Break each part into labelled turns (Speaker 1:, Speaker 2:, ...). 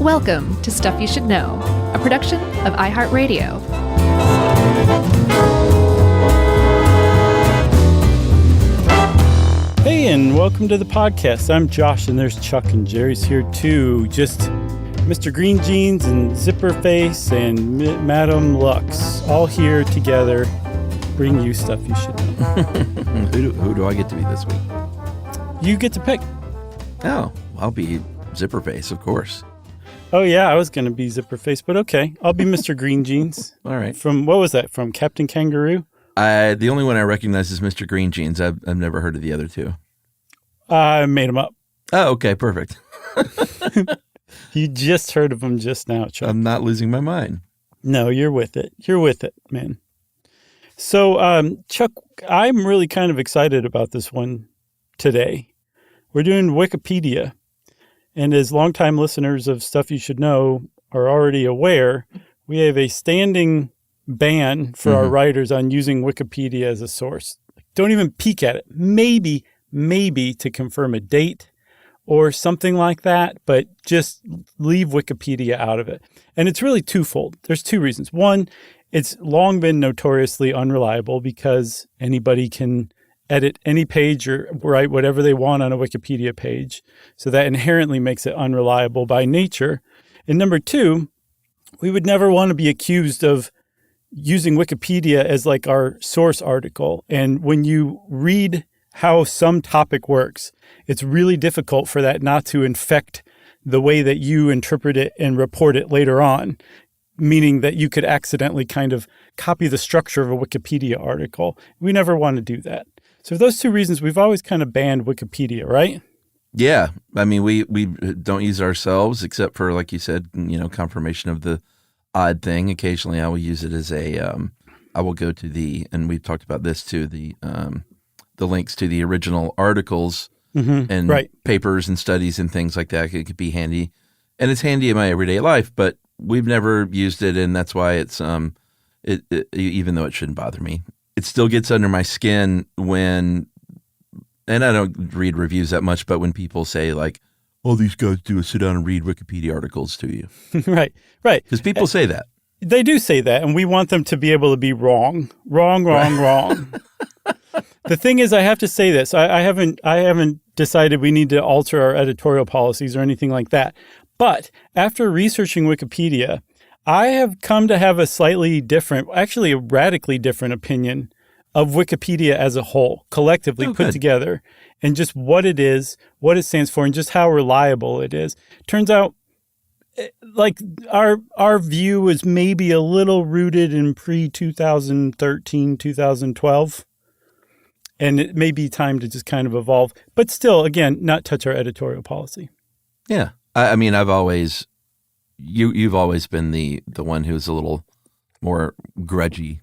Speaker 1: Welcome to Stuff You Should Know, a production of iHeartRadio.
Speaker 2: Hey, and welcome to the podcast. I'm Josh, and there's Chuck, and Jerry's here too. Just Mr. Green Jeans and Zipper Face and Madam Lux, all here together, bring you stuff you should know.
Speaker 3: Who do I get to be this week?
Speaker 2: You get to pick.
Speaker 3: Oh, I'll be Zipper Face, of course.
Speaker 2: Oh, yeah, I was going to be Zipper Face, but okay. I'll be Mr. Green Jeans.
Speaker 3: All right.
Speaker 2: From, what was that, from Captain Kangaroo?
Speaker 3: The only one I recognize is Mr. Green Jeans. I've never heard of the other two.
Speaker 2: I made them up.
Speaker 3: Oh, okay, perfect.
Speaker 2: You just heard of them just now, Chuck.
Speaker 3: I'm not losing my mind.
Speaker 2: No, you're with it. You're with it, man. So, Chuck, I'm really kind of excited about this one today. We're doing Wikipedia. And as longtime listeners of Stuff You Should Know are already aware, we have a standing ban for our writers on using Wikipedia as a source. Don't even peek at it. Maybe to confirm a date or something like that, but just leave Wikipedia out of it. And it's really twofold. There's two reasons. One, it's long been notoriously unreliable because anybody can edit any page or write whatever they want on a Wikipedia page. So that inherently makes it unreliable by nature. And number two, we would never want to be accused of using Wikipedia as like our source article. And when you read how some topic works, it's really difficult for that not to infect the way that you interpret it and report it later on, meaning that you could accidentally kind of copy the structure of a Wikipedia article. We never want to do that. So for those two reasons, we've always kind of banned Wikipedia, right?
Speaker 3: Yeah. I mean, we don't use it ourselves except for, like you said, confirmation of the odd thing. Occasionally I will use it as I will go to and we've talked about this too, the links to the original articles and papers and studies and things like that. It could be handy. And it's handy in my everyday life, but we've never used it, and that's why it's even though it shouldn't bother me, it still gets under my skin and I don't read reviews that much, but when people say like, all these guys do is sit down and read Wikipedia articles to you. Right. Because people say that.
Speaker 2: They do say that, and we want them to be able to be wrong. Wrong. The thing is, I have to say this. I haven't decided we need to alter our editorial policies or anything like that. But after researching Wikipedia, I have come to have a slightly different, actually a radically different opinion of Wikipedia as a whole, collectively put together, and just what it is, what it stands for, and just how reliable it is. Turns out, like, our view is maybe a little rooted in pre-2013, 2012, and it may be time to just kind of evolve. But still, again, not touch our editorial policy.
Speaker 3: Yeah. I mean, I've always... You've always been the one who's a little more grudgy.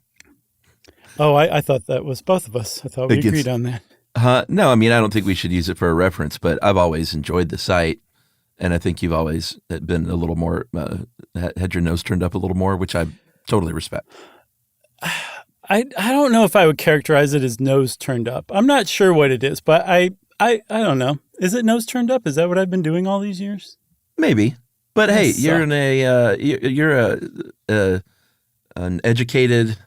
Speaker 2: Oh, I thought that was both of us. I thought we agreed on that.
Speaker 3: No, I mean, I don't think we should use it for a reference, but I've always enjoyed the site, and I think you've always been a little more, had your nose turned up a little more, which I totally respect.
Speaker 2: I don't know if I would characterize it as nose turned up. I'm not sure what it is, but I don't know. Is it nose turned up? Is that what I've been doing all these years?
Speaker 3: Maybe. But hey, you're an educated,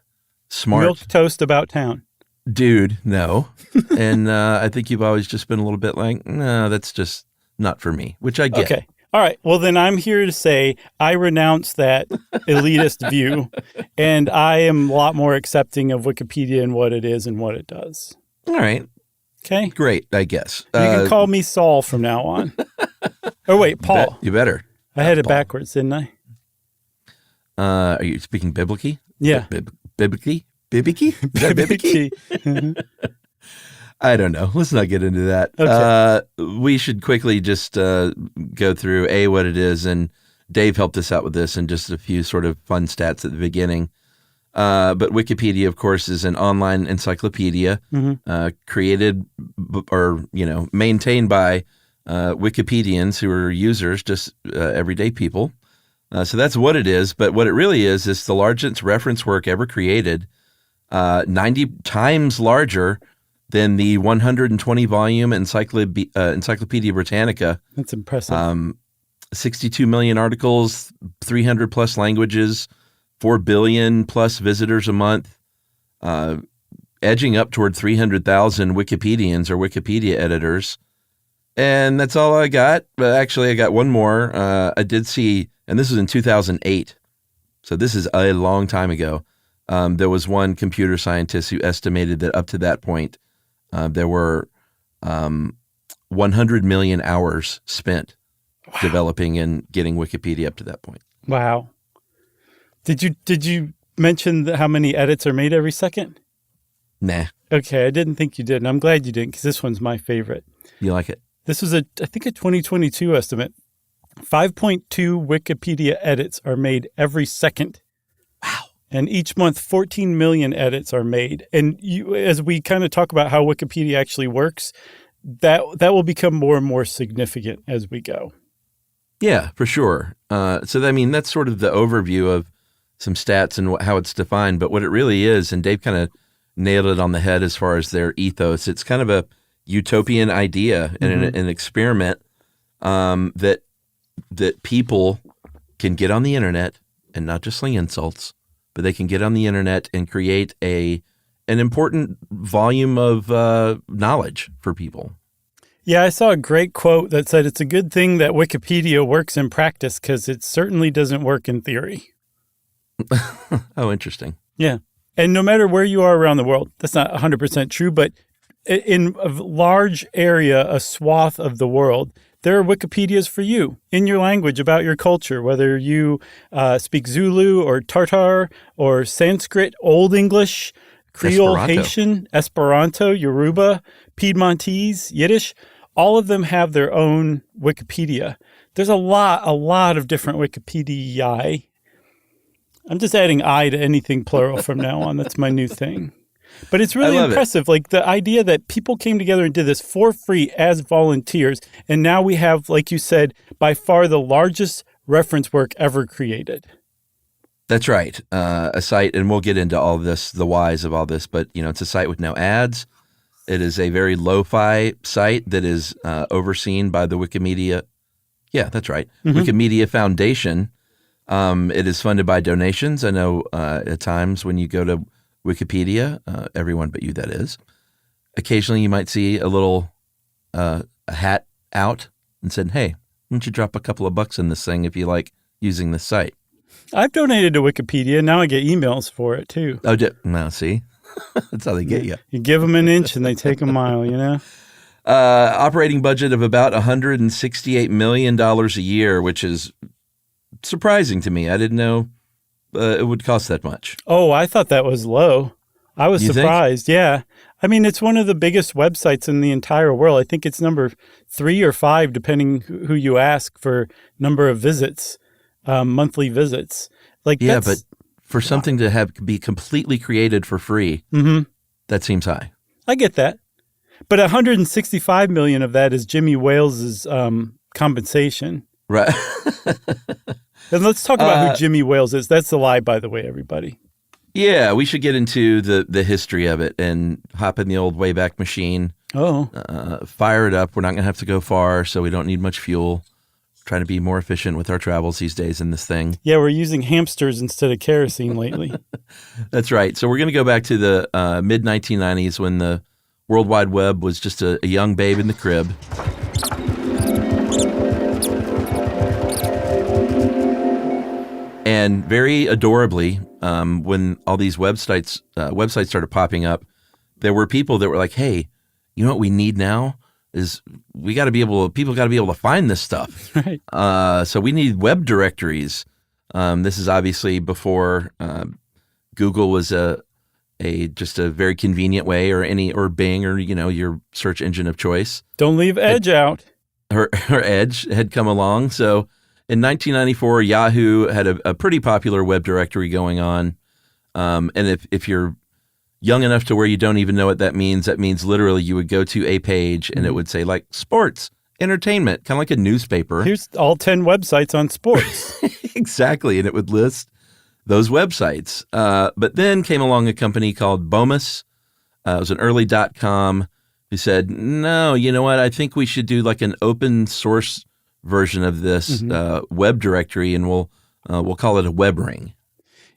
Speaker 3: smart
Speaker 2: milk toast about town
Speaker 3: dude. No, and I think you've always just been a little bit like, no, that's just not for me, which I get.
Speaker 2: Okay, all right. Well, then I'm here to say I renounce that elitist view, and I am a lot more accepting of Wikipedia and what it is and what it does.
Speaker 3: All right.
Speaker 2: Okay.
Speaker 3: Great. I guess
Speaker 2: you can call me Saul from now on. Oh wait, Paul.
Speaker 3: You better.
Speaker 2: I had it backwards, didn't I?
Speaker 3: Are you speaking biblically?
Speaker 2: Yeah.
Speaker 3: Biblically? Is that biblically? I don't know. Let's not get into that. Okay. We should quickly just go through what it is, and Dave helped us out with this and just a few sort of fun stats at the beginning. But Wikipedia, of course, is an online encyclopedia created or maintained by Wikipedians who are users, just everyday people. So that's what it is. But what it really is the largest reference work ever created, 90 times larger than the 120-volume Encyclopedia Britannica.
Speaker 2: That's impressive.
Speaker 3: 62 million articles, 300 plus languages, 4 billion plus visitors a month, edging up toward 300,000 Wikipedians or Wikipedia editors. And that's all I got. But actually, I got one more. I did see, and this was in 2008. So this is a long time ago. There was one computer scientist who estimated that up to that point, there were 100 million hours spent developing and getting Wikipedia up to that point.
Speaker 2: Wow. Did you mention how many edits are made every second?
Speaker 3: Nah.
Speaker 2: Okay, I didn't think you did, and I'm glad you didn't, because this one's my favorite.
Speaker 3: You like it?
Speaker 2: This was I think a 2022 estimate. 5.2 Wikipedia edits are made every second.
Speaker 3: Wow.
Speaker 2: And each month, 14 million edits are made. And as we kind of talk about how Wikipedia actually works, that will become more and more significant as we go.
Speaker 3: Yeah, for sure. So, I mean, that's sort of the overview of some stats and how it's defined. But what it really is, and Dave kind of nailed it on the head as far as their ethos, it's kind of a utopian idea and an experiment that people can get on the internet and not just sling insults, but they can get on the internet and create an important volume of knowledge for people.
Speaker 2: Yeah, I saw a great quote that said, it's a good thing that Wikipedia works in practice because it certainly doesn't work in theory.
Speaker 3: Oh, interesting.
Speaker 2: Yeah. And no matter where you are around the world, that's not 100% true, but in a large area, a swath of the world, there are Wikipedias for you in your language about your culture, whether you speak Zulu or Tartar or Sanskrit, Old English, Creole,
Speaker 3: Esperanto.
Speaker 2: Haitian, Esperanto, Yoruba, Piedmontese, Yiddish. All of them have their own Wikipedia. There's a lot of different Wikipediae. I'm just adding I to anything plural from now on. That's my new thing. But it's really impressive. Like the idea that people came together and did this for free as volunteers. And now we have, like you said, by far the largest reference work ever created.
Speaker 3: That's right. A site, and we'll get into all this, the whys of all this, but it's a site with no ads. It is a very lo-fi site that is overseen by the Wikimedia. Yeah, that's right. Wikimedia Foundation. It is funded by donations. I know at times when you go to Wikipedia, everyone but you, that is, occasionally you might see a little a hat out and said, hey, why don't you drop a couple of bucks in this thing if you like using this site?
Speaker 2: I've donated to Wikipedia. Now I get emails for it, too.
Speaker 3: Oh, no, see? That's how they get you.
Speaker 2: You give them an inch and they take a mile,
Speaker 3: Operating budget of about $168 million a year, which is surprising to me. I didn't know it would cost that much.
Speaker 2: Oh, I thought that was low. I was surprised.
Speaker 3: Think?
Speaker 2: Yeah. I mean, it's one of the biggest websites in the entire world. I think it's number 3 or 5, depending who you ask, for number of visits, monthly visits.
Speaker 3: Yeah, but for something to be completely created for free, that seems high.
Speaker 2: I get that. But 165 million of that is Jimmy Wales's compensation.
Speaker 3: Right.
Speaker 2: And let's talk about who Jimmy Wales is. That's a lie, by the way, everybody.
Speaker 3: Yeah, we should get into the history of it and hop in the old Wayback Machine.
Speaker 2: Oh.
Speaker 3: Fire it up. We're not going to have to go far, so we don't need much fuel. Trying to be more efficient with our travels these days in this thing.
Speaker 2: Yeah, we're using hamsters instead of kerosene lately.
Speaker 3: That's right. So we're going to go back to the mid-1990s when the World Wide Web was just a young babe in the crib. And very adorably, when all these websites started popping up, there were people that were like, hey, you know what we need now is people got to be able to find this stuff.
Speaker 2: Right.
Speaker 3: So we need web directories. This is obviously before Google was just a very convenient way, or Bing, or your search engine of choice. Don't leave
Speaker 2: Edge out.
Speaker 3: Her Edge had come along. So in 1994, Yahoo had a pretty popular web directory going on. And if you're young enough to where you don't even know what that means literally you would go to a page and it would say like sports, entertainment, kind of like a newspaper.
Speaker 2: Here's all 10 websites on sports.
Speaker 3: Exactly. And it would list those websites. But then came along a company called Bomis. It was an early .com who said, no, you know what? I think we should do like an open source version of this web directory, and we'll call it a web ring.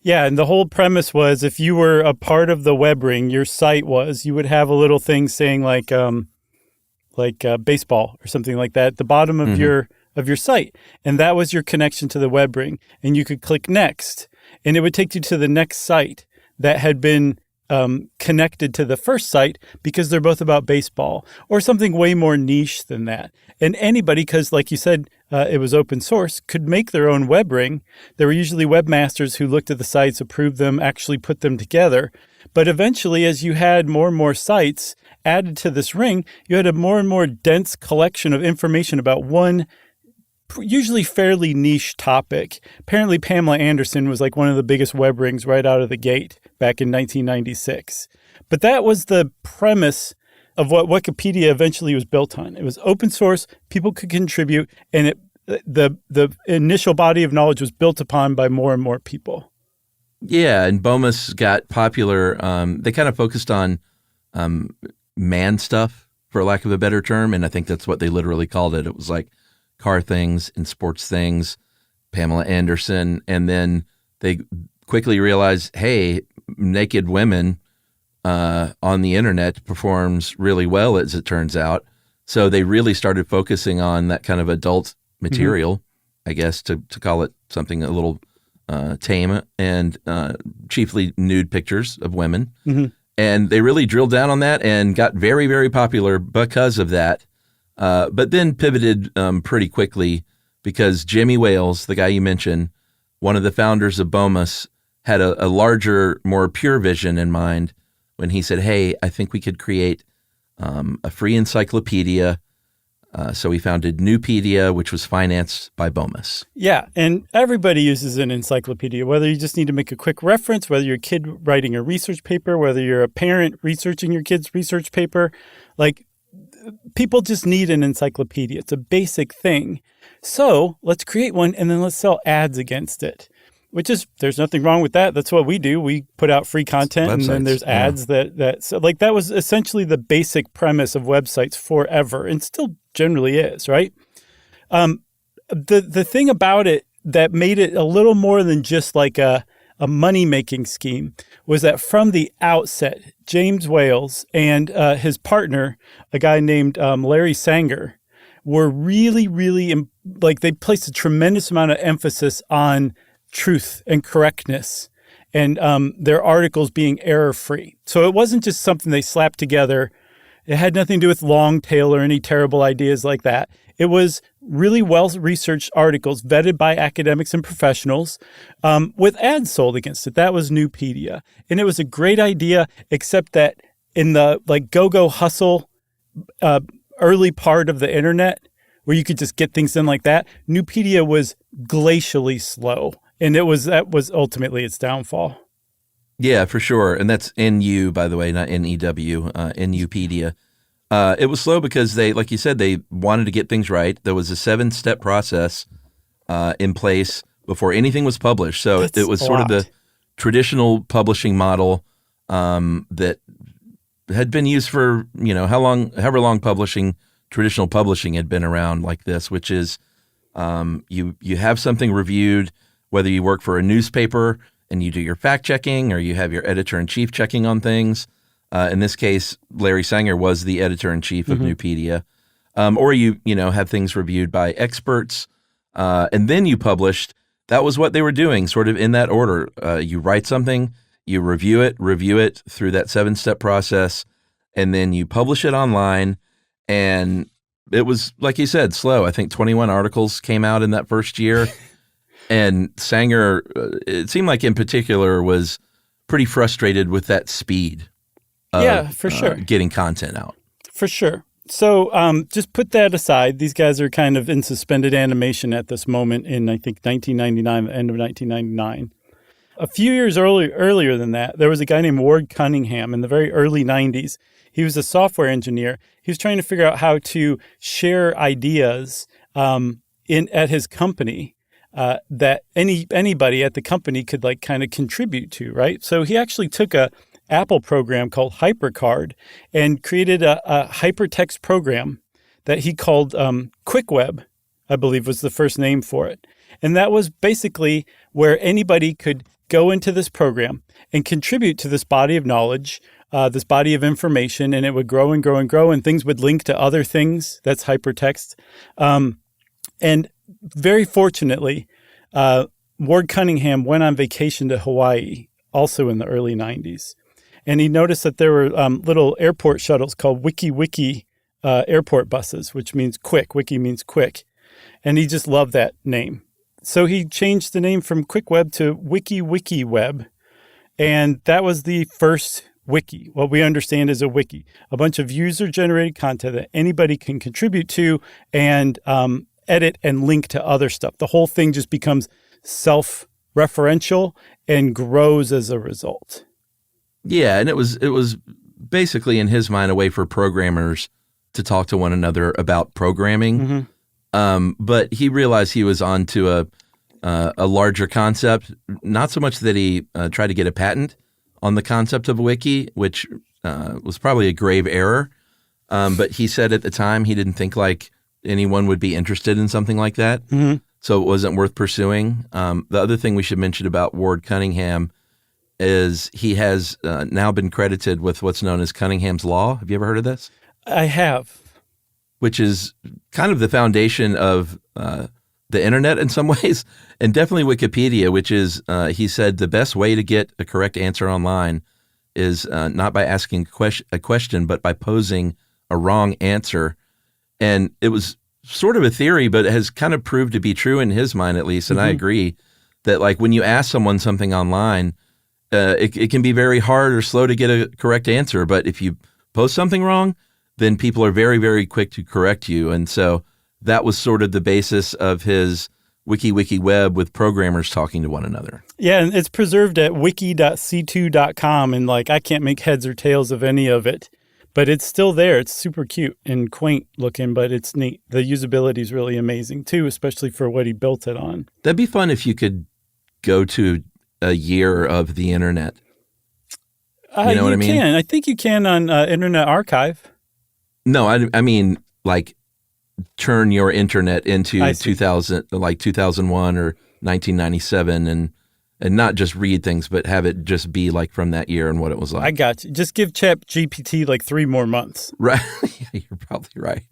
Speaker 2: Yeah, and the whole premise was if you were a part of the web ring, your site was, you would have a little thing saying like baseball or something like that at the bottom of your site, and that was your connection to the web ring. And you could click next, and it would take you to the next site that had been connected to the first site because they're both about baseball or something way more niche than that. And anybody, because like you said, it was open source, could make their own web ring. There were usually webmasters who looked at the sites, approved them, actually put them together. But eventually, as you had more and more sites added to this ring, you had a more and more dense collection of information about one usually fairly niche topic. Apparently, Pamela Anderson was like one of the biggest web rings right out of the gate back in 1996. But that was the premise of what Wikipedia eventually was built on. It was open source, people could contribute, and the initial body of knowledge was built upon by more and more people.
Speaker 3: Yeah, and Bomis got popular. They kind of focused on man stuff, for lack of a better term, and I think that's what they literally called it. It was like car things and sports things, Pamela Anderson, and then they quickly realized, hey, naked women on the internet performs really well, as it turns out. So they really started focusing on that kind of adult material, I guess, to call it something a little tame, and chiefly nude pictures of women. And they really drilled down on that and got very, very popular because of that. But then pivoted pretty quickly because Jimmy Wales, the guy you mentioned, one of the founders of Bomis, had a larger, more pure vision in mind when he said, hey, I think we could create a free encyclopedia. So he founded Newpedia, which was financed by Bomis.
Speaker 2: Yeah, and everybody uses an encyclopedia, whether you just need to make a quick reference, whether you're a kid writing a research paper, whether you're a parent researching your kid's research paper. Like, people just need an encyclopedia. It's a basic thing. So let's create one, and then let's sell ads against it, which is, there's nothing wrong with that. That's what we do. We put out free content, and then there's ads so like that was essentially the basic premise of websites forever, and still generally is, right? The thing about it that made it a little more than just like a money-making scheme was that from the outset, James Wales and his partner, a guy named Larry Sanger, were really, really, like, they placed a tremendous amount of emphasis on truth and correctness, and their articles being error-free. So it wasn't just something they slapped together. It had nothing to do with long tail or any terrible ideas like that. It was really well-researched articles vetted by academics and professionals with ads sold against it. That was Newpedia. And it was a great idea, except that in the like go-go hustle early part of the internet, where you could just get things done like that, Newpedia was glacially slow. And that was ultimately its downfall.
Speaker 3: Yeah, for sure. And that's NU, by the way, not NEW, Newpedia. It was slow because they, like you said, they wanted to get things right. There was a 7-step process in place before anything was published. So it was sort of the traditional publishing model that had been used for, however long traditional publishing had been around like this, which is you have something reviewed, whether you work for a newspaper and you do your fact checking, or you have your editor-in-chief checking on things. In this case, Larry Sanger was the editor-in-chief of Newpedia. Or you have things reviewed by experts, and then you published. That was what they were doing, sort of in that order. You write something, you review it through that 7-step process, and then you publish it online. And it was, like you said, slow. I think 21 articles came out in that first year. And Sanger, it seemed like in particular, was pretty frustrated with that speed of
Speaker 2: for sure.
Speaker 3: Getting content out.
Speaker 2: For sure. So just put that aside. These guys are kind of in suspended animation at this moment in, I think, 1999, the end of 1999. A few years earlier than that, there was a guy named Ward Cunningham in the very early 90s. He was a software engineer. He was trying to figure out how to share ideas at his company that anybody at the company could like kind of contribute to, right? So he actually took a Apple program called HyperCard and created a hypertext program that he called Quick Web, I believe was the first name for it. And that was basically where anybody could go into this program and contribute to this body of knowledge, this body of information, and it would grow and grow and grow, and things would link to other things. That's hypertext. And very fortunately, Ward Cunningham went on vacation to Hawaii, also in the early 90s. And he noticed that there were little airport shuttles called Wiki airport buses, which means quick. Wiki means quick. And he just loved that name. So he changed the name from Quick Web to Wiki Web. And that was the first wiki, what we understand as a wiki, a bunch of user-generated content that anybody can contribute to and edit and link to other stuff. The whole thing just becomes self-referential and grows as a result.
Speaker 3: Yeah, and it was basically, in his mind, a way for programmers to talk to one another about programming. But he realized he was onto a larger concept. Not so much that he tried to get a patent on the concept of a wiki, which was probably a grave error. But he said at the time he didn't think like anyone would be interested in something like that. So it wasn't worth pursuing. The other thing we should mention about Ward Cunningham is he has now been credited with what's known as Cunningham's Law. Have you ever heard of this?
Speaker 2: I have.
Speaker 3: Which is kind of the foundation of the internet in some ways, and definitely Wikipedia, which is, he said, the best way to get a correct answer online is not by asking a question, but by posing a wrong answer. And it was sort of a theory, but it has kind of proved to be true in his mind, at least. And I agree that like when you ask someone something online, it can be very hard or slow to get a correct answer. But if you post something wrong, then people are very, very quick to correct you. And so that was sort of the basis of his Wiki Web with programmers talking to one another.
Speaker 2: Yeah, and it's preserved at wiki.c2.com, and like I can't make heads or tails of any of it, but it's still there. It's super cute and quaint looking, but it's neat. The usability is really amazing too, especially for what he built it on.
Speaker 3: That'd be fun if you could go to a year of the internet. You know what I mean?
Speaker 2: You can. I think you can on Internet Archive.
Speaker 3: No, I mean like turn your internet into 2000, like 2001 or 1997, and not just read things, but have it just be like from that year and what it was like.
Speaker 2: I got you. Just give ChatGPT like 3 more months.
Speaker 3: Right. Yeah, you're probably right.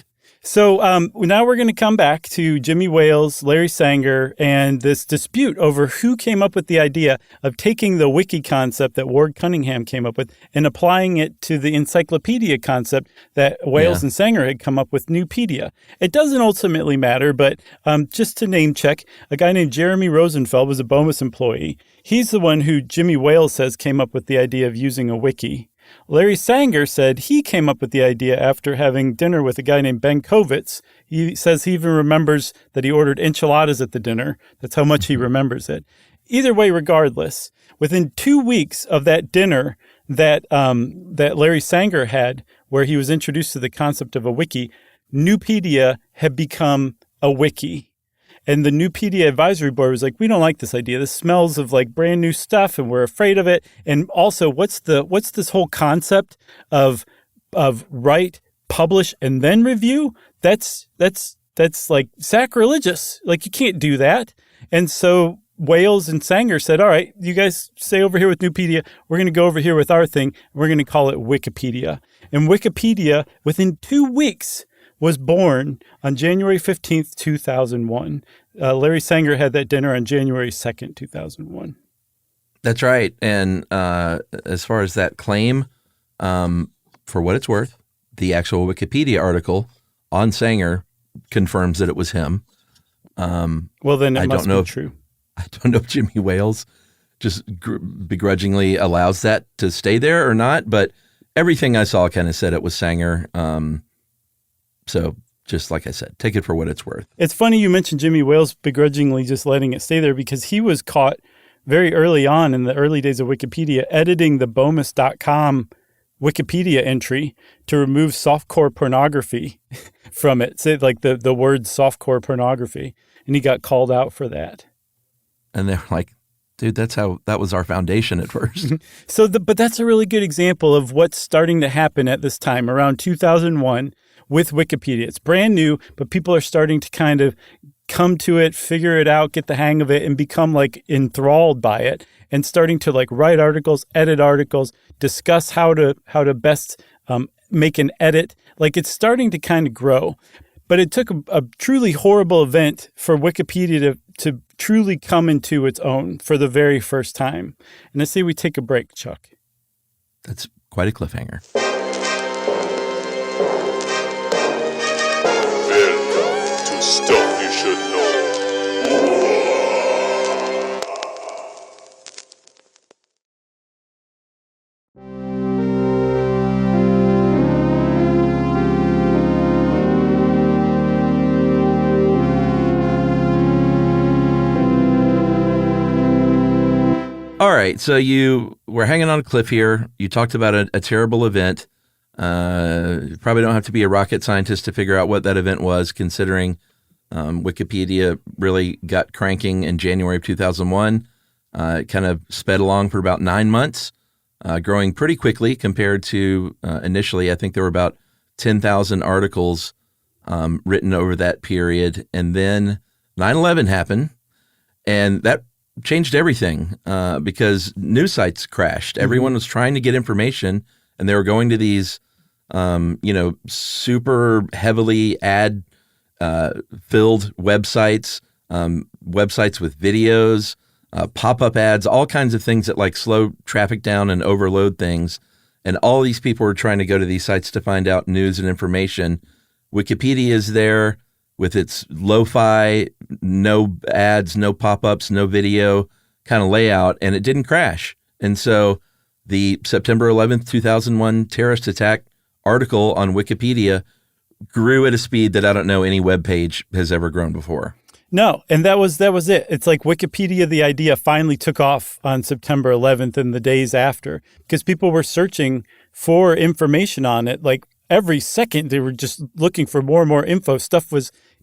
Speaker 2: So now we're going to come back to Jimmy Wales, Larry Sanger, and this dispute over who came up with the idea of taking the wiki concept that Ward Cunningham came up with and applying it to the encyclopedia concept that Wales and Sanger had come up with, Newpedia. It doesn't ultimately matter, but just to name check, a guy named Jeremy Rosenfeld was a BOMUS employee. He's the one who Jimmy Wales says came up with the idea of using a wiki. Larry Sanger said he came up with the idea after having dinner with a guy named Ben Kovitz. He says he even remembers that he ordered enchiladas at the dinner. That's how much he remembers it. Either way, regardless, within 2 weeks of that dinner that Larry Sanger had, where he was introduced to the concept of a wiki, Newpedia had become a wiki. And the Newpedia advisory board was like, we don't like this idea. This smells of like brand new stuff and we're afraid of it. And also, what's this whole concept of write, publish, and then review? That's like sacrilegious. Like you can't do that. And so Wales and Sanger said, all right, you guys stay over here with Newpedia. We're going to go over here with our thing. We're going to call it Wikipedia. And Wikipedia, within 2 weeks, was born on January 15th, 2001. Larry Sanger had that dinner on January 2nd, 2001.
Speaker 3: That's right. And as far as that claim, for what it's worth, the actual Wikipedia article on Sanger confirms that it was him.
Speaker 2: Well, then it must be true.
Speaker 3: I don't know if Jimmy Wales just begrudgingly allows that to stay there or not, but everything I saw kind of said it was Sanger. So just like I said, take it for what it's worth. It's
Speaker 2: funny you mentioned Jimmy Wales begrudgingly just letting it stay there because he was caught very early on in the early days of Wikipedia editing the BOMUS.com Wikipedia entry to remove softcore pornography from it. Say like the word softcore pornography. And he got called out for that.
Speaker 3: And they were like, dude, that was our foundation at first.
Speaker 2: But that's a really good example of what's starting to happen at this time around 2001. With Wikipedia. It's brand new, but people are starting to kind of come to it, figure it out, get the hang of it, and become like enthralled by it, and starting to like write articles, edit articles, discuss how to best make an edit. Like it's starting to kind of grow. But it took a truly horrible event for Wikipedia to truly come into its own for the very first time. And I say we take a break, Chuck.
Speaker 3: That's quite a cliffhanger.
Speaker 4: Welcome to Stuff You Should Know.
Speaker 3: All right, so you were hanging on a cliff here. You talked about a terrible event. You probably don't have to be a rocket scientist to figure out what that event was, considering Wikipedia really got cranking in January of 2001. It kind of sped along for about 9 months, growing pretty quickly compared to initially. I think there were about 10,000 articles written over that period. And then 9/11 happened, and that changed everything because news sites crashed. Everyone was trying to get information, and they were going to these, super heavily ad filled websites, websites with videos, pop-up ads, all kinds of things that like slow traffic down and overload things. And all these people were trying to go to these sites to find out news and information. Wikipedia is there with its lo-fi, no ads, no pop-ups, no video kind of layout, and it didn't crash. And so the September 11th, 2001 terrorist attack article on Wikipedia grew at a speed that I don't know any web page has ever grown before.
Speaker 2: No, and that was it. It's like Wikipedia, the idea finally took off on September 11th and the days after, because people were searching for information on it. Like every second, they were just looking for more and more info.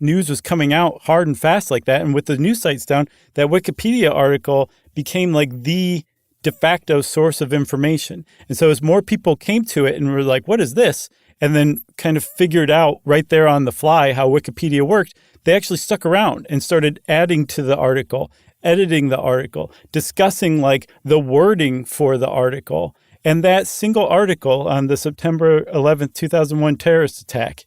Speaker 2: News was coming out hard and fast like that. And with the news sites down, that Wikipedia article became like the de facto source of information. And so as more people came to it and were like, what is this? And then kind of figured out right there on the fly how Wikipedia worked, they actually stuck around and started adding to the article, editing the article, discussing like the wording for the article. And that single article on the September 11th, 2001 terrorist attack,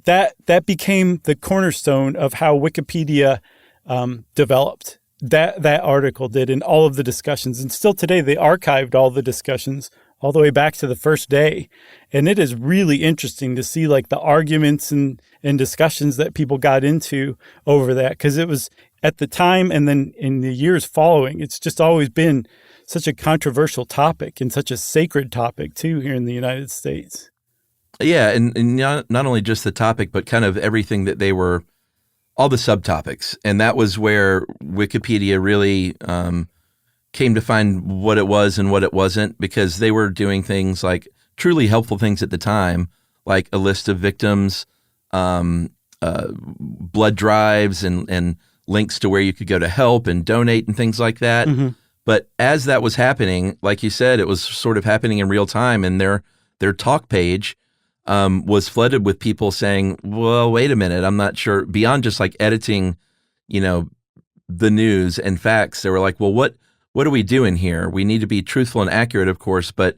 Speaker 2: that became the cornerstone of how Wikipedia developed. That article did, and all of the discussions. And still today, they archived all the discussions all the way back to the first day. And it is really interesting to see like the arguments and discussions that people got into over that, because it was at the time and then in the years following, it's just always been such a controversial topic and such a sacred topic too here in the United States.
Speaker 3: Yeah, and not only just the topic, but kind of everything that they were, all the subtopics. And that was where Wikipedia really came to find what it was and what it wasn't, because they were doing things like truly helpful things at the time, like a list of victims, blood drives, and links to where you could go to help and donate and things like that. Mm-hmm. But as that was happening, like you said, it was sort of happening in real time, and their talk page was flooded with people saying, well, wait a minute, I'm not sure. Beyond just like editing, the news and facts, they were like, well, what are we doing here? We need to be truthful and accurate, of course, but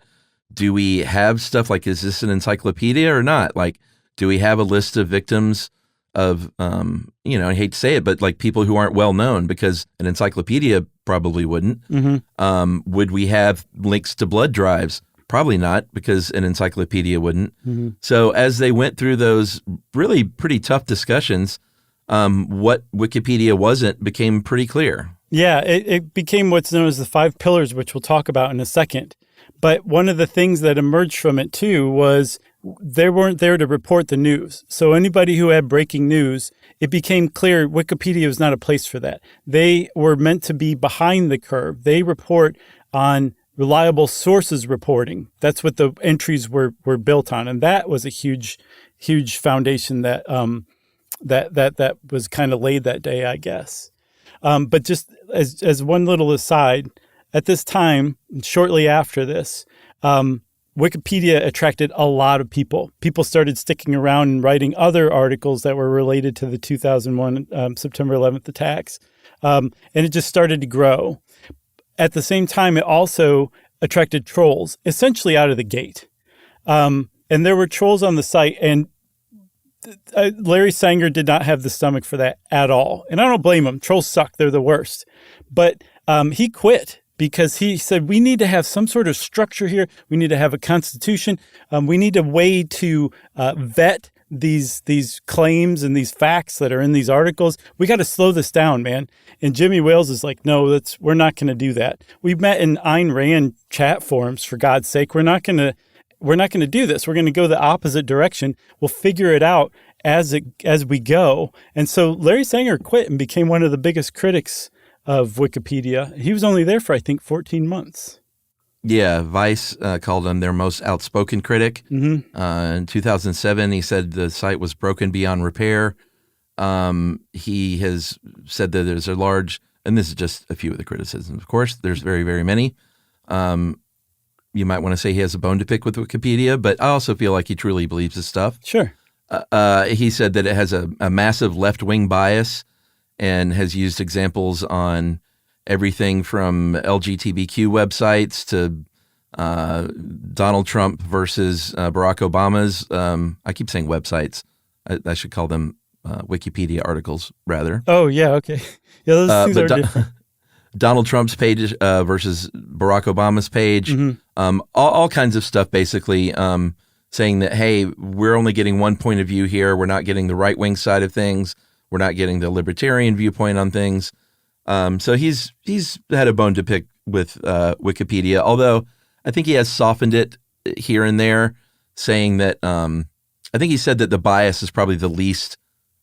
Speaker 3: do we have stuff like, is this an encyclopedia or not? Like, do we have a list of victims of, I hate to say it, but like people who aren't well known, because an encyclopedia probably wouldn't. Mm-hmm. Would we have links to blood drives? Probably not, because an encyclopedia wouldn't. Mm-hmm. So as they went through those really pretty tough discussions, what Wikipedia wasn't became pretty clear.
Speaker 2: Yeah, it became what's known as the 5 pillars, which we'll talk about in a second. But one of the things that emerged from it too was they weren't there to report the news. So anybody who had breaking news, it became clear Wikipedia was not a place for that. They were meant to be behind the curve. They report on reliable sources reporting. That's what the entries were built on. And that was a huge foundation that was kind of laid that day, I guess. But just as one little aside, at this time, shortly after this, Wikipedia attracted a lot of people. People started sticking around and writing other articles that were related to the 2001 September 11th attacks. And it just started to grow. At the same time, it also attracted trolls, essentially out of the gate. And there were trolls on the site, and Larry Sanger did not have the stomach for that at all. And I don't blame him. Trolls suck. They're the worst. But he quit because he said, we need to have some sort of structure here. We need to have a constitution. We need a way to vet these claims and these facts that are in these articles. We got to slow this down, man. And Jimmy Wales is like, no, we're not going to do that. We've met in Ayn Rand chat forums, for God's sake. We're not going to do this. We're going to go the opposite direction. We'll figure it out as we go. And so Larry Sanger quit and became one of the biggest critics of Wikipedia. He was only there for, I think, 14 months.
Speaker 3: Yeah, Vice called him their most outspoken critic.
Speaker 2: Mm-hmm.
Speaker 3: In 2007, he said the site was broken beyond repair. He has said that there's a large, and this is just a few of the criticisms, of course, there's very, very many. You might want to say he has a bone to pick with Wikipedia, but I also feel like he truly believes his stuff.
Speaker 2: Sure.
Speaker 3: He said that it has a massive left-wing bias and has used examples on everything from LGBTQ websites to Donald Trump versus Barack Obama's. I keep saying websites. I should call them Wikipedia articles, rather.
Speaker 2: Oh, yeah, okay. Yeah, those things are different.
Speaker 3: Donald Trump's page versus Barack Obama's page.
Speaker 2: Mm-hmm.
Speaker 3: All kinds of stuff, basically, saying that, hey, we're only getting one point of view here. We're not getting the right-wing side of things. We're not getting the libertarian viewpoint on things. So he's had a bone to pick with Wikipedia, although I think he has softened it here and there, saying that I think he said that the bias is probably the least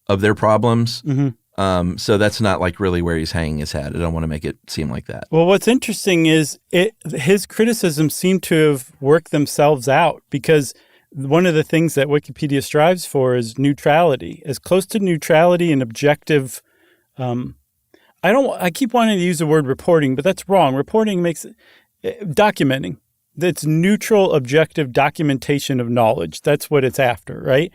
Speaker 3: of their problems.
Speaker 2: Mm-hmm.
Speaker 3: So that's not like really where he's hanging his hat. I don't want to make it seem like that.
Speaker 2: Well, what's interesting is his criticisms seem to have worked themselves out, because one of the things that Wikipedia strives for is neutrality, as close to neutrality and objective. I keep wanting to use the word reporting, but that's wrong. Reporting makes documenting. That's neutral, objective documentation of knowledge. That's what it's after, right?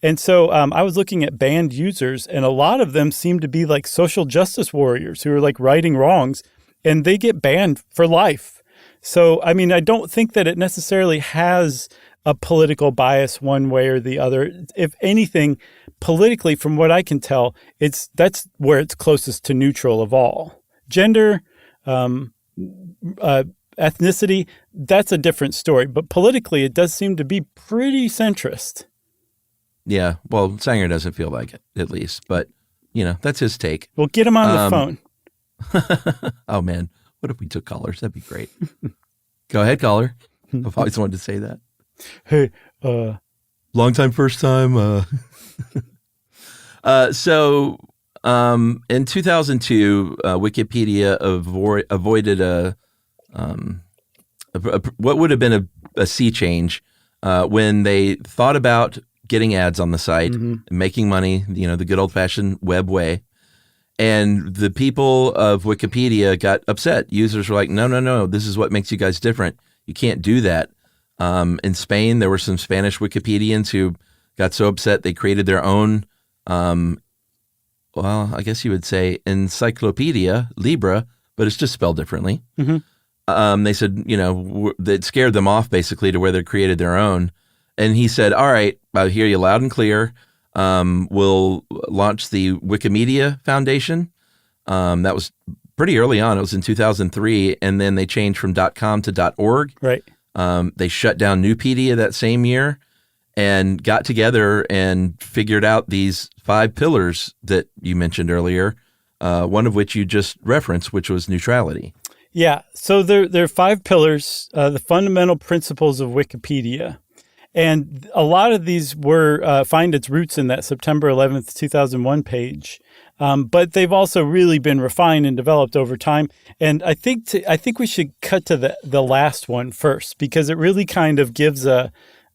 Speaker 2: And so I was looking at banned users, and a lot of them seem to be like social justice warriors who are like righting wrongs, and they get banned for life. So, I mean, I don't think that it necessarily has a political bias one way or the other. If anything, politically, from what I can tell, that's where it's closest to neutral of all. Gender, ethnicity, that's a different story. But politically, it does seem to be pretty centrist.
Speaker 3: Yeah, well, Sanger doesn't feel like it, at least. But, that's his take.
Speaker 2: Well, get him on the phone.
Speaker 3: Oh, man. What if we took callers? That'd be great. Go ahead, caller. I've always wanted to say that.
Speaker 2: Hey,
Speaker 3: long time, first time. So in 2002, Wikipedia avoided what would have been a sea change when they thought about getting ads on the site, and making money, the good old-fashioned web way. And the people of Wikipedia got upset. Users were like, no, this is what makes you guys different. You can't do that. In Spain, there were some Spanish Wikipedians who got so upset they created their own, I guess you would say encyclopedia, Libra, but it's just spelled differently.
Speaker 2: Mm-hmm.
Speaker 3: They said, that scared them off basically to where they created their own. And he said, all right, I hear you loud and clear. We'll launch the Wikimedia Foundation. That was pretty early on. It was in 2003. And then they changed from .com to .org.
Speaker 2: Right.
Speaker 3: They shut down Nupedia that same year and got together and figured out these 5 pillars that you mentioned earlier, one of which you just referenced, which was neutrality.
Speaker 2: Yeah. So there are 5 pillars, the fundamental principles of Wikipedia. And a lot of these find its roots in that September 11th, 2001 page. But they've also really been refined and developed over time. And I think we should cut to the last one first, because it really kind of gives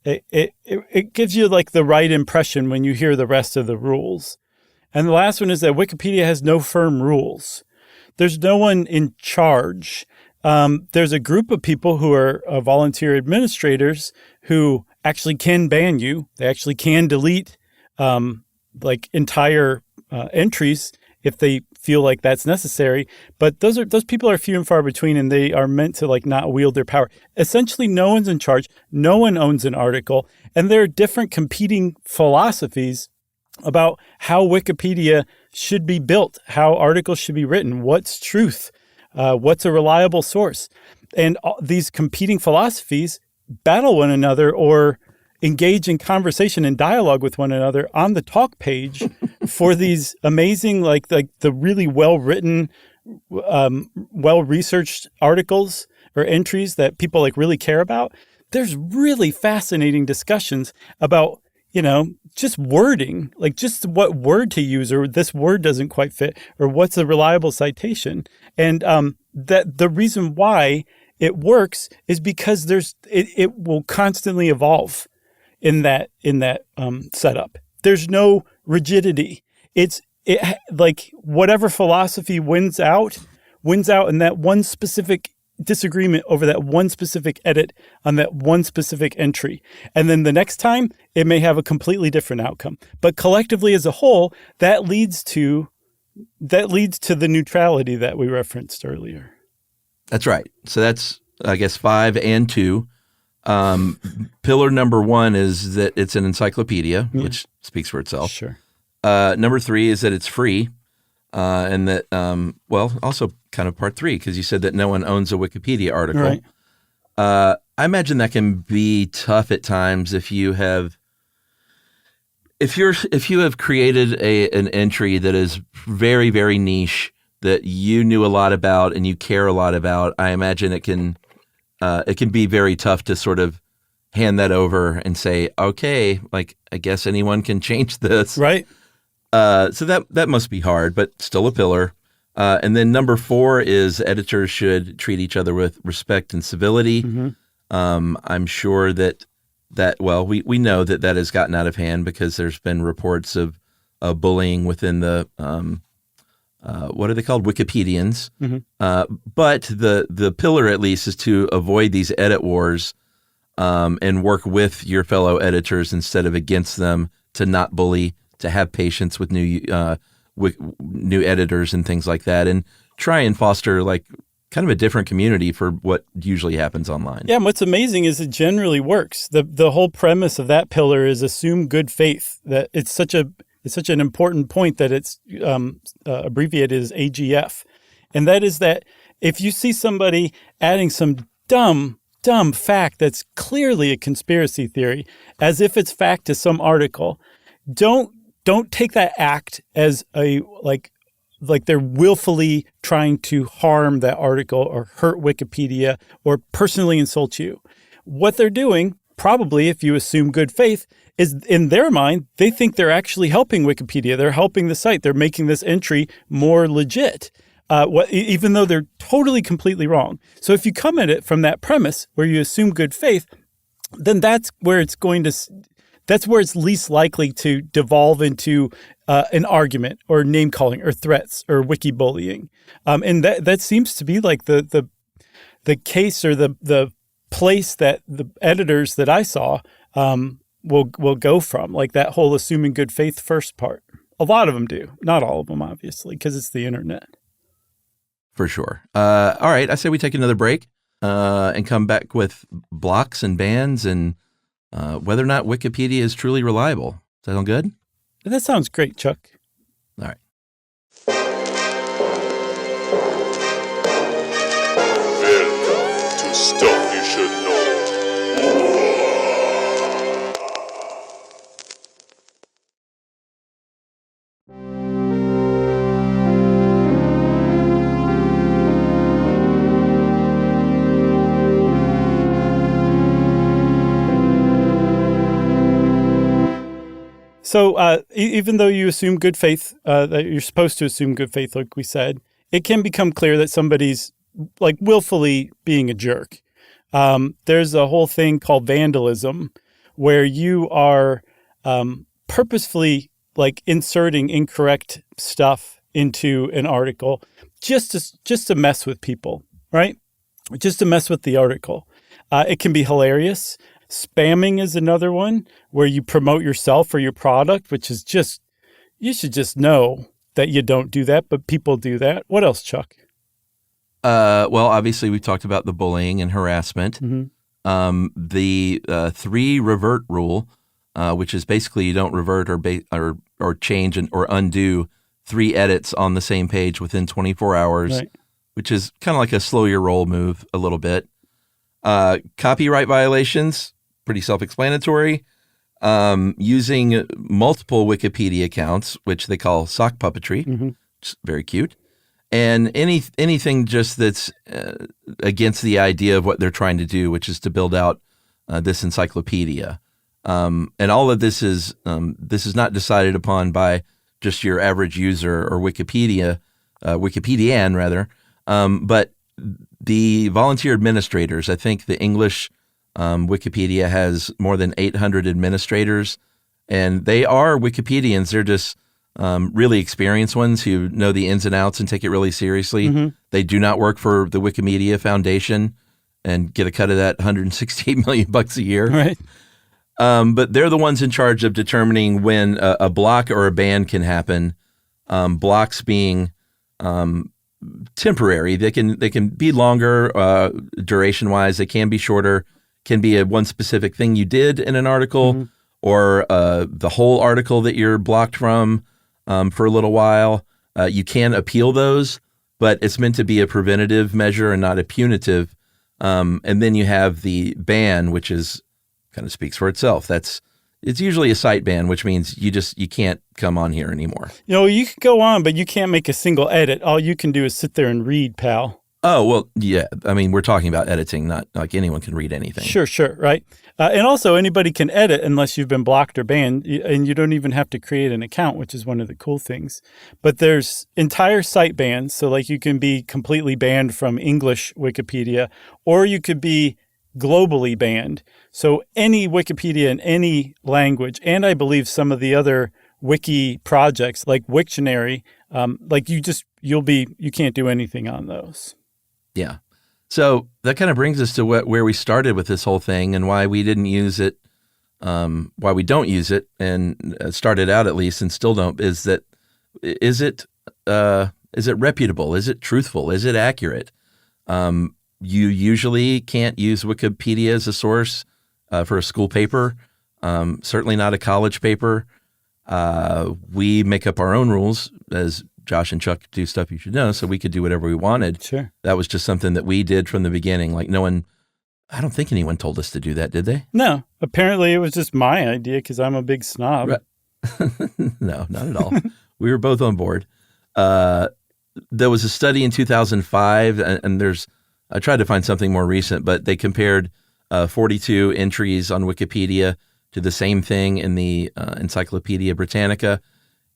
Speaker 2: it gives you like the right impression when you hear the rest of the rules. And the last one is that Wikipedia has no firm rules. There's no one in charge. there's a group of people who are volunteer administrators who actually can ban you. They actually can delete like entire entries if they feel like that's necessary. But those people are few and far between, and they are meant to like not wield their power. Essentially, no one's in charge. No one owns an article. And there are different competing philosophies about how Wikipedia should be built, how articles should be written, what's truth, what's a reliable source. And these competing philosophies battle one another or engage in conversation and dialogue with one another on the talk page for these amazing, like the really well-written, well-researched articles or entries that people like really care about. There's really fascinating discussions about, just wording, like just what word to use, or this word doesn't quite fit, or what's a reliable citation. And that the reason why it works is because it will constantly evolve in that setup. There's no rigidity. It's like whatever philosophy wins out in that one specific disagreement over that one specific edit on that one specific entry. And then the next time it may have a completely different outcome. But collectively as a whole, that leads to the neutrality that we referenced earlier.
Speaker 3: That's right. So that's, I guess, 5 and 2. Pillar number 1 is that it's an encyclopedia, which speaks for itself.
Speaker 2: Sure.
Speaker 3: Number 3 is that it's free. And that, also kind of part 3, because you said that no one owns a Wikipedia article.
Speaker 2: Right.
Speaker 3: I imagine that can be tough at times if you have created an entry that is very, very niche that you knew a lot about and you care a lot about. I imagine it can be very tough to sort of hand that over and say, okay, like I guess anyone can change this.
Speaker 2: Right.
Speaker 3: So that must be hard, but still a pillar. And then number 4 is editors should treat each other with respect and civility.
Speaker 2: Mm-hmm.
Speaker 3: I'm sure that we know that has gotten out of hand because there's been reports of bullying within the what are they called? Wikipedians.
Speaker 2: Mm-hmm.
Speaker 3: But the pillar at least is to avoid these edit wars and work with your fellow editors instead of against them, to not bully, to have patience with new editors and things like that, and try and foster like kind of a different community for what usually happens online.
Speaker 2: Yeah, and what's amazing is it generally works. The whole premise of that pillar is assume good faith. That it's such an important point that it's abbreviated as AGF, and that is that if you see somebody adding some dumb fact that's clearly a conspiracy theory, as if it's fact to some article, don't take that act as a like they're willfully trying to harm that article or hurt Wikipedia or personally insult you. What they're doing, probably if you assume good faith, is in their mind, they think they're actually helping Wikipedia. They're helping the site. They're making this entry more legit, even though they're totally, completely wrong. So if you come at it from that premise where you assume good faith, then that's where it's least likely to devolve into an argument or name calling or threats or wiki bullying. And that seems to be like the case or the place that the editors that I saw will go from, like that whole assuming good faith first part. A lot of them do. Not all of them, obviously, because it's the internet.
Speaker 3: For sure. All right. I say we take another break and come back with blocks and bans and whether or not Wikipedia is truly reliable. Does that sound good?
Speaker 2: That sounds great, Chuck.
Speaker 3: All right.
Speaker 4: Welcome to Stuff You Should Know.
Speaker 2: So even though you assume good faith, that you're supposed to assume good faith, like we said, it can become clear that somebody's like willfully being a jerk. There's a whole thing called vandalism, where you are purposefully like inserting incorrect stuff into an article just to mess with people, right? just to mess with the article. It can be hilarious. Spamming is another one where you promote yourself or your product, which is just, you should just know that you don't do that, but people do that. What else, Chuck?
Speaker 3: Well, obviously, we talked about the bullying and harassment. The 3 revert rule, which is basically you don't revert or change or undo 3 edits on the same page within 24 hours,
Speaker 2: Right.
Speaker 3: which is kind of like a slow your roll move a little bit. Copyright violations, pretty self-explanatory. Using multiple Wikipedia accounts, which they call sock puppetry, which is very cute. And anything just that's against the idea of what they're trying to do, which is to build out this encyclopedia. And all of this is not decided upon by just your average user or Wikipedian rather, but the volunteer administrators. I think the English Wikipedia has more than 800 administrators, and they are Wikipedians. They're just really experienced ones who know the ins and outs and take it really seriously. They do not work for the Wikimedia Foundation and get a cut of that $168 million a year.
Speaker 2: Right.
Speaker 3: But they're the ones in charge of determining when a block or a ban can happen. Blocks being temporary. They can be longer duration wise. They can be shorter. Can be a one specific thing you did in an article, or the whole article that you're blocked from for a little while. You can appeal those, but it's meant to be a preventative measure and not a punitive. And then you have the ban, which is kind of speaks for itself. It's usually a site ban, which means you can't come on here anymore.
Speaker 2: You can go on, but you can't make a single edit. All you can do is sit there and read, pal.
Speaker 3: Oh, well, yeah. I mean, we're talking about editing, not like anyone can read anything.
Speaker 2: Sure, right. And also, anybody can edit unless you've been blocked or banned, and you don't even have to create an account, which is one of the cool things. But there's entire site bans, so like you can be completely banned from English Wikipedia, or you could be globally banned. So any Wikipedia in any language, and I believe some of the other wiki projects like Wiktionary, you can't do anything on those.
Speaker 3: Yeah. So that kind of brings us to where we started with this whole thing and why we didn't use it, why we don't use it, and started out at least and still don't, is it reputable? Is it truthful? Is it accurate? You usually can't use Wikipedia as a source for a school paper, certainly not a college paper. We make up our own rules, as Josh and Chuck do stuff you should know, so we could do whatever we wanted.
Speaker 2: Sure.
Speaker 3: That was just something that we did from the beginning. Like I don't think anyone told us to do that, did they?
Speaker 2: No. Apparently it was just my idea because I'm a big snob.
Speaker 3: Right. No, not at all. We were both on board. There was a study in 2005, and I tried to find something more recent, but they compared 42 entries on Wikipedia to the same thing in the Encyclopedia Britannica,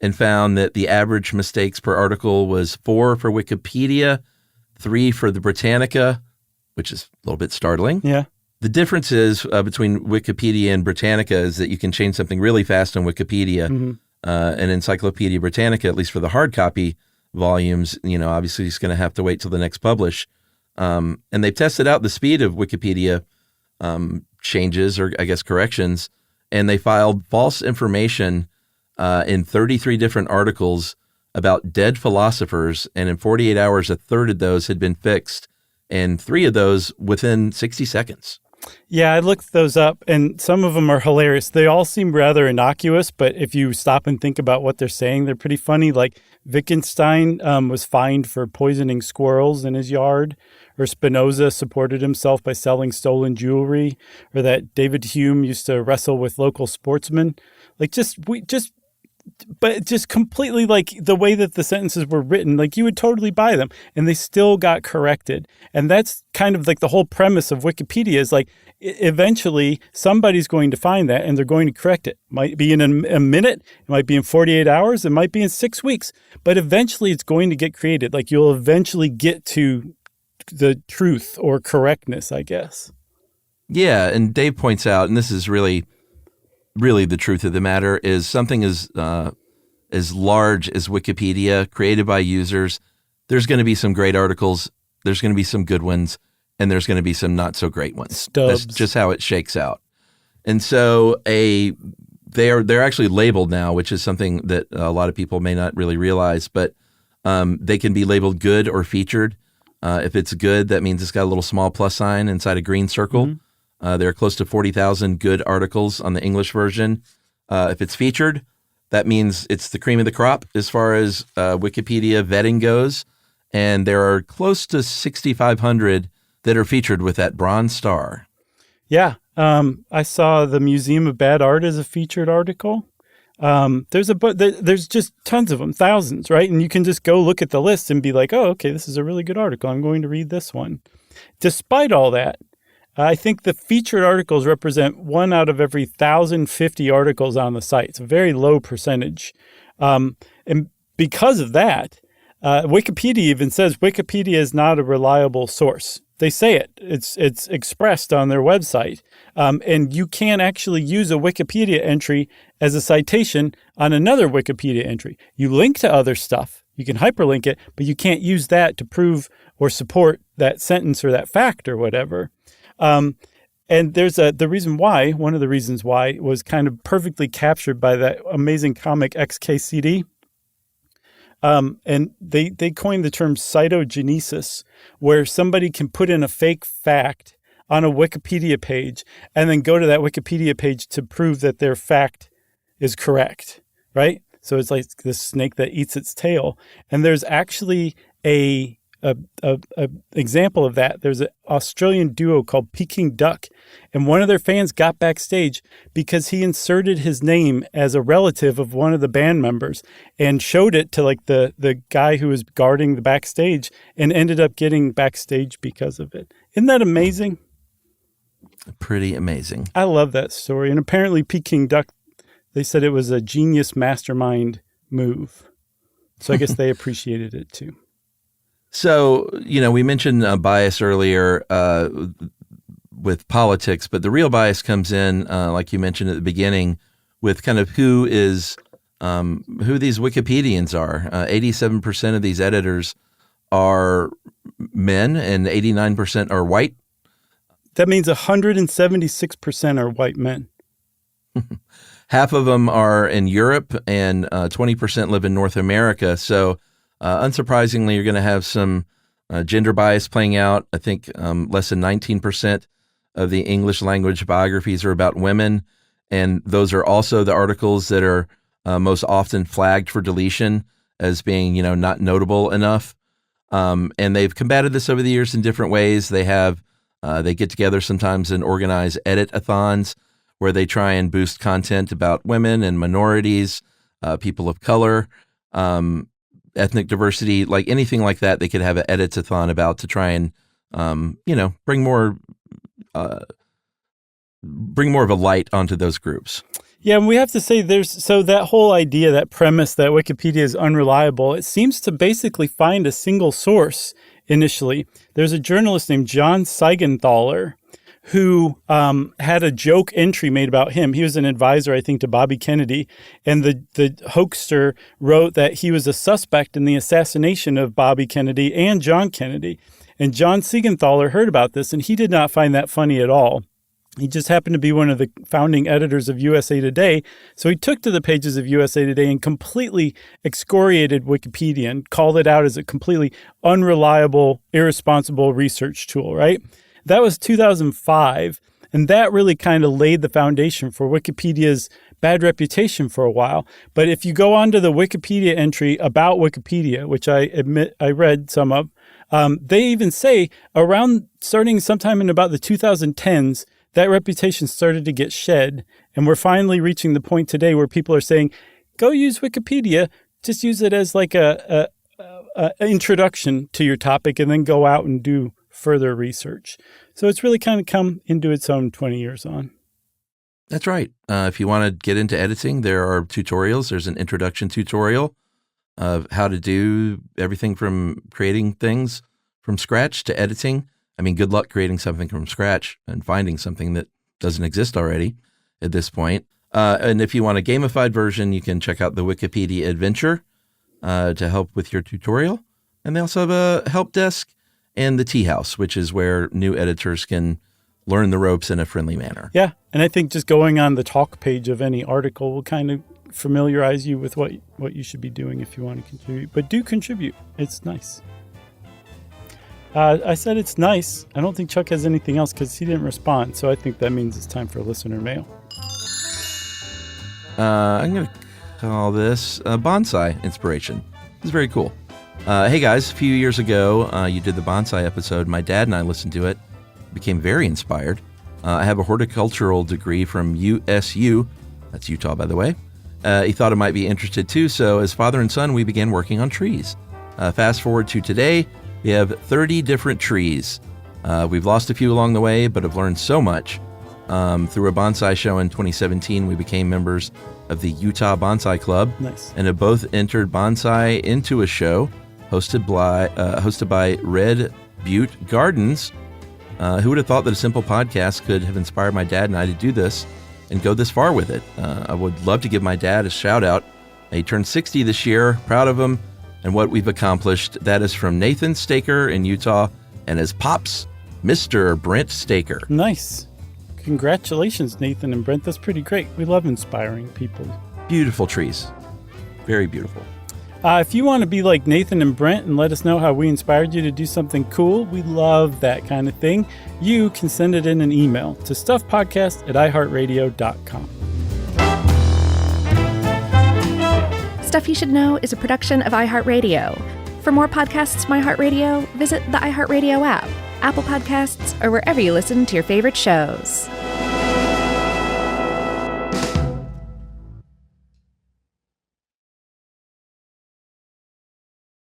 Speaker 3: and found that the average mistakes per article was 4 for Wikipedia, 3 for the Britannica, which is a little bit startling.
Speaker 2: Yeah.
Speaker 3: The difference is between Wikipedia and Britannica is that you can change something really fast on Wikipedia. And Encyclopedia Britannica, at least for the hard copy volumes, obviously it's going to have to wait till the next publish. And they've tested out the speed of Wikipedia changes, or I guess corrections, and they filed false information in 33 different articles about dead philosophers, and in 48 hours, a third of those had been fixed, and 3 of those within 60 seconds.
Speaker 2: Yeah, I looked those up, and some of them are hilarious. They all seem rather innocuous, but if you stop and think about what they're saying, they're pretty funny. Like Wittgenstein was fined for poisoning squirrels in his yard, or Spinoza supported himself by selling stolen jewelry, or that David Hume used to wrestle with local sportsmen. Like but just completely, like the way that the sentences were written, like you would totally buy them, and they still got corrected. And that's kind of like the whole premise of Wikipedia is like eventually somebody's going to find that and they're going to correct it. Might be in a minute, it might be in 48 hours, it might be in 6 weeks, but eventually it's going to get created. Like you'll eventually get to the truth or correctness, I guess.
Speaker 3: Yeah, and Dave points out, and this is really the truth of the matter, is something as large as Wikipedia, created by users, there's going to be some great articles, there's going to be some good ones, and there's going to be some not so great ones.
Speaker 2: Stubs.
Speaker 3: That's just how it shakes out. And so they're actually labeled now, which is something that a lot of people may not really realize, but they can be labeled good or featured. If it's good, that means it's got a little small plus sign inside a green circle.
Speaker 2: Mm-hmm.
Speaker 3: There are close to 40,000 good articles on the English version. If it's featured, that means it's the cream of the crop as far as Wikipedia vetting goes. And there are close to 6,500 that are featured with that bronze star.
Speaker 2: Yeah. I saw the Museum of Bad Art as a featured article. There's just tons of them, thousands, right? And you can just go look at the list and be like, oh, okay, this is a really good article. I'm going to read this one. Despite all that, I think the featured articles represent 1 out of every 1,050 articles on the site. It's a very low percentage. And because of that, Wikipedia even says Wikipedia is not a reliable source. They say it. It's expressed on their website. And you can't actually use a Wikipedia entry as a citation on another Wikipedia entry. You link to other stuff. You can hyperlink it, but you can't use that to prove or support that sentence or that fact or whatever. And there's one of the reasons why was kind of perfectly captured by that amazing comic XKCD. And they coined the term cytogenesis, where somebody can put in a fake fact on a Wikipedia page and then go to that Wikipedia page to prove that their fact is correct, right? So it's like this snake that eats its tail. And there's actually a example of that. There's an Australian duo called Peking Duck, and one of their fans got backstage because he inserted his name as a relative of one of the band members and showed it to like the guy who was guarding the backstage and ended up getting backstage because of it. Isn't that amazing?
Speaker 3: Pretty amazing.
Speaker 2: I love that story. And apparently Peking Duck, they said it was a genius mastermind move. So I guess they appreciated it too.
Speaker 3: So, we mentioned bias earlier with politics, but the real bias comes in, like you mentioned at the beginning, with kind of who these Wikipedians are. 87% of these editors are men and 89% are white.
Speaker 2: That means 176% are white men.
Speaker 3: Half of them are in Europe and 20% live in North America. So unsurprisingly, you're going to have some gender bias playing out. I think less than 19% of the English language biographies are about women. And those are also the articles that are most often flagged for deletion as being, not notable enough. And they've combated this over the years in different ways. They get together sometimes and organize edit-a-thons where they try and boost content about women and minorities, people of color, ethnic diversity, like anything like that. They could have an edit-a-thon about to try and, bring more of a light onto those groups.
Speaker 2: Yeah, and we have to say that whole idea, that premise that Wikipedia is unreliable, it seems to basically find a single source initially. There's a journalist named John Seigenthaler who had a joke entry made about him. He was an advisor, I think, to Bobby Kennedy. And the hoaxer wrote that he was a suspect in the assassination of Bobby Kennedy and John Kennedy. And John Seigenthaler heard about this, and he did not find that funny at all. He just happened to be one of the founding editors of USA Today. So he took to the pages of USA Today and completely excoriated Wikipedia and called it out as a completely unreliable, irresponsible research tool, right? That was 2005, and that really kind of laid the foundation for Wikipedia's bad reputation for a while. But if you go onto the Wikipedia entry about Wikipedia, which I admit I read some of, they even say around starting sometime in about the 2010s, that reputation started to get shed. And we're finally reaching the point today where people are saying, go use Wikipedia, just use it as like a introduction to your topic and then go out and do further research. So it's really kind of come into its own 20 years on.
Speaker 3: That's right. If you want to get into editing, there are tutorials. There's an introduction tutorial of how to do everything from creating things from scratch to editing. I mean, good luck creating something from scratch and finding something that doesn't exist already at this point. And if you want a gamified version, you can check out the Wikipedia Adventure to help with your tutorial. And they also have a help desk and the Tea House, which is where new editors can learn the ropes in a friendly manner.
Speaker 2: Yeah, and I think just going on the talk page of any article will kind of familiarize you with what you should be doing if you want to contribute. But do contribute. It's nice. I said it's nice. I don't think Chuck has anything else because he didn't respond. So I think that means it's time for listener mail.
Speaker 3: I'm going to call this bonsai inspiration. It's very cool. Hey guys, a few years ago, you did the bonsai episode. My dad and I listened to it. Became very inspired. I have a horticultural degree from USU. That's Utah, by the way. He thought I might be interested too, so as father and son, we began working on trees. Fast forward to today, we have 30 different trees. We've lost a few along the way, but have learned so much. Through a bonsai show in 2017, we became members of the Utah Bonsai Club.
Speaker 2: Nice.
Speaker 3: And have both entered bonsai into a show hosted by Red Butte Gardens. Who would have thought that a simple podcast could have inspired my dad and I to do this and go this far with it? I would love to give my dad a shout out. He turned 60 this year, proud of him and what we've accomplished. That is from Nathan Staker in Utah and his pops, Mr. Brent Staker.
Speaker 2: Nice. Congratulations, Nathan and Brent. That's pretty great. We love inspiring people.
Speaker 3: Beautiful trees. Very beautiful.
Speaker 2: If you want to be like Nathan and Brent and let us know how we inspired you to do something cool, we love that kind of thing. You can send it in an email to stuffpodcast@iheartradio.com.
Speaker 1: Stuff You Should Know is a production of iHeartRadio. For more podcasts from iHeartRadio, visit the iHeartRadio app, Apple Podcasts, or wherever you listen to your favorite shows.